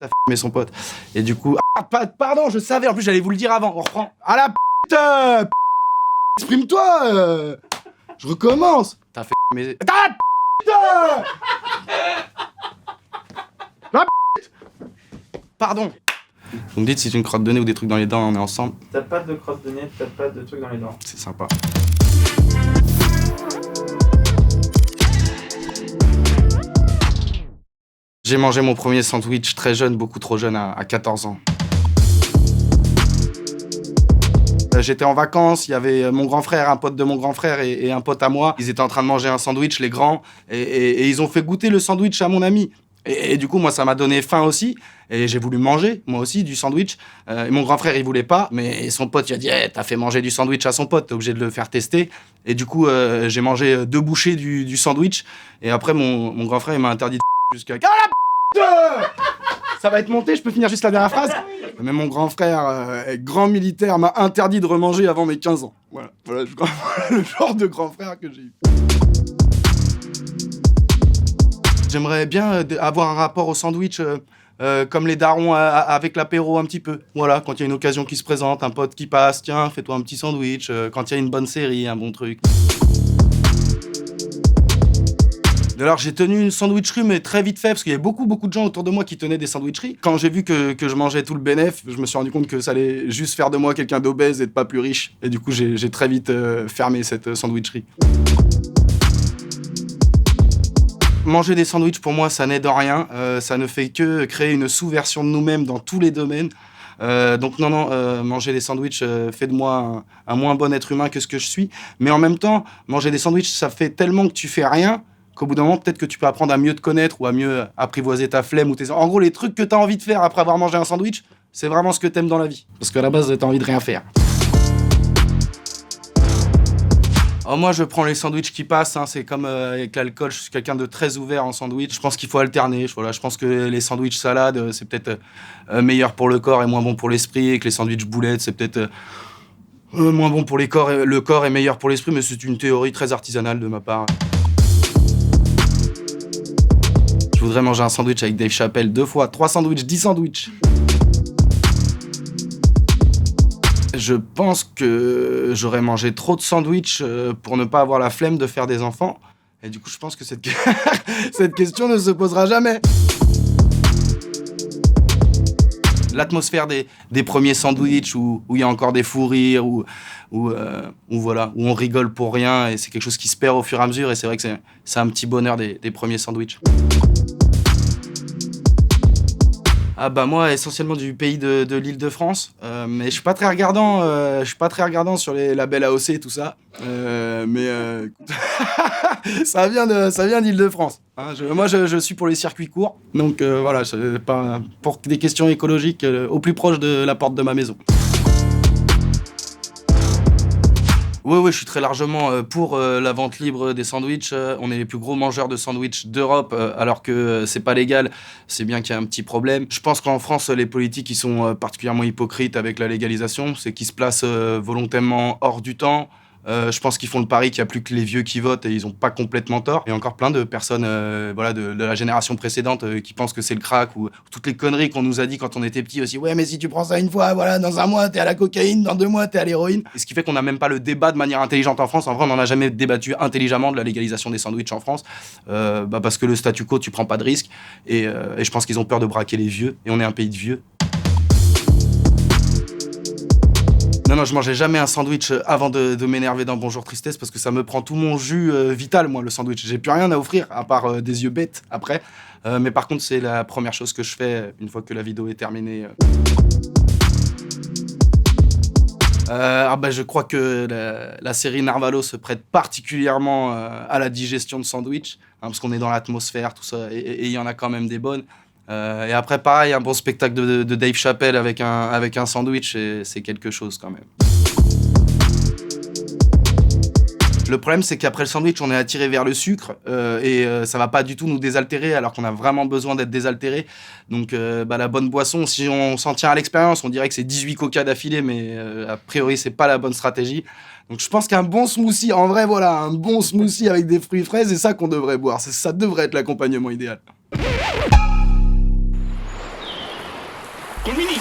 a f***mé son pote. Et du coup, pardon, je savais, en plus j'allais vous le dire avant, on reprend. Ah la p***, exprime-toi, je recommence. T'as fait mais... Ah la p***, la p***. Pardon. Vous me dites si j'ai une crotte de nez ou des trucs dans les dents, on est ensemble. T'as pas de crotte de nez, t'as pas de trucs dans les dents. C'est sympa. J'ai mangé mon premier sandwich très jeune, beaucoup trop jeune, à 14 ans. J'étais en vacances, il y avait mon grand frère, un pote de mon grand frère et un pote à moi. Ils étaient en train de manger un sandwich, les grands, et ils ont fait goûter le sandwich à mon ami. Et du coup, moi, ça m'a donné faim aussi. Et j'ai voulu manger, moi aussi, du sandwich. Et mon grand frère, il voulait pas. Mais son pote, il a dit hey, « T'as fait manger du sandwich à son pote, t'es obligé de le faire tester. » Et du coup, j'ai mangé 2 bouchées du sandwich. Et après, mon grand frère, il m'a interdit de jusqu'à... Ah la p***! Ça va être monté, je peux finir juste la dernière phrase. Mais mon grand frère, grand militaire, m'a interdit de remanger avant mes 15 ans. Voilà le genre de grand frère que j'ai eu. J'aimerais bien avoir un rapport au sandwich comme les darons avec l'apéro un petit peu. Voilà, quand il y a une occasion qui se présente, un pote qui passe, tiens, fais-toi un petit sandwich. Quand il y a une bonne série, un bon truc. Alors j'ai tenu une sandwicherie mais très vite fait parce qu'il y avait beaucoup de gens autour de moi qui tenaient des sandwicheries. Quand j'ai vu que je mangeais tout le bénéf, je me suis rendu compte que ça allait juste faire de moi quelqu'un d'obèse et de pas plus riche. Et du coup j'ai très vite fermé cette sandwicherie. Manger des sandwichs pour moi ça n'aide en rien, ça ne fait que créer une sous-version de nous-mêmes dans tous les domaines. Donc non, manger des sandwichs fait de moi un moins bon être humain que ce que je suis. Mais en même temps, manger des sandwichs ça fait tellement que tu fais rien qu'au bout d'un moment, peut-être que tu peux apprendre à mieux te connaître ou à mieux apprivoiser ta flemme ou tes... En gros, les trucs que t'as envie de faire après avoir mangé un sandwich, c'est vraiment ce que t'aimes dans la vie. Parce qu'à la base, t'as envie de rien faire. Alors moi, je prends les sandwichs qui passent, hein. C'est comme avec l'alcool, je suis quelqu'un de très ouvert en sandwich. Je pense qu'il faut alterner. Voilà, je pense que les sandwichs salades, c'est peut-être meilleur pour le corps et moins bon pour l'esprit, et que les sandwichs boulettes, c'est peut-être moins bon pour le corps et meilleur pour l'esprit, mais c'est une théorie très artisanale de ma part. Je voudrais manger un sandwich avec Dave Chappelle 2 fois, 3 sandwichs, 10 sandwichs. Je pense que j'aurais mangé trop de sandwichs pour ne pas avoir la flemme de faire des enfants. Et du coup, je pense que cette question ne se posera jamais. L'atmosphère des premiers sandwichs où il y a encore des fous rires, où on rigole pour rien, et c'est quelque chose qui se perd au fur et à mesure, et c'est vrai que c'est un petit bonheur des premiers sandwichs. Ah bah moi, essentiellement du pays de l'Île-de-France, mais je suis pas très regardant sur les labels AOC et tout ça, ça vient d'Île-de-France. Hein. Moi, je suis pour les circuits courts, donc voilà, pas pour des questions écologiques au plus proche de la porte de ma maison. Oui, je suis très largement pour la vente libre des sandwichs. On est les plus gros mangeurs de sandwichs d'Europe, alors que c'est pas légal. C'est bien qu'il y a un petit problème. Je pense qu'en France, les politiques ils sont particulièrement hypocrites avec la légalisation. C'est qu'ils se placent volontairement hors du temps. Je pense qu'ils font le pari qu'il n'y a plus que les vieux qui votent et ils n'ont pas complètement tort. Il y a encore plein de personnes de la génération précédente qui pensent que c'est le crack ou toutes les conneries qu'on nous a dit quand on était petit aussi. Ouais, mais si tu prends ça une fois, voilà, dans 1 mois, t'es à la cocaïne, dans 2 mois, t'es à l'héroïne. Et ce qui fait qu'on n'a même pas le débat de manière intelligente en France. En vrai, on n'en a jamais débattu intelligemment de la légalisation des sandwichs en France. Parce que le statu quo, tu prends pas de risques. Et je pense qu'ils ont peur de braquer les vieux. Et on est un pays de vieux. Non, je mangeais jamais un sandwich avant de m'énerver dans Bonjour Tristesse parce que ça me prend tout mon jus vital, moi, le sandwich. J'ai plus rien à offrir, à part des yeux bêtes après. Mais par contre, c'est la première chose que je fais une fois que la vidéo est terminée. Je crois que la série Narvalo se prête particulièrement à la digestion de sandwich, hein, parce qu'on est dans l'atmosphère, tout ça, et il y en a quand même des bonnes. Et après, pareil, un bon spectacle de Dave Chappelle avec un sandwich, c'est quelque chose quand même. Le problème, c'est qu'après le sandwich, on est attiré vers le sucre et ça va pas du tout nous désaltérer alors qu'on a vraiment besoin d'être désaltéré. Donc la bonne boisson, si on s'en tient à l'expérience, on dirait que c'est 18 coca d'affilée, mais a priori, c'est pas la bonne stratégie. Donc je pense qu'un bon smoothie, en vrai, voilà, un bon smoothie avec des fruits frais, c'est ça qu'on devrait boire. Ça devrait être l'accompagnement idéal. Col Mini.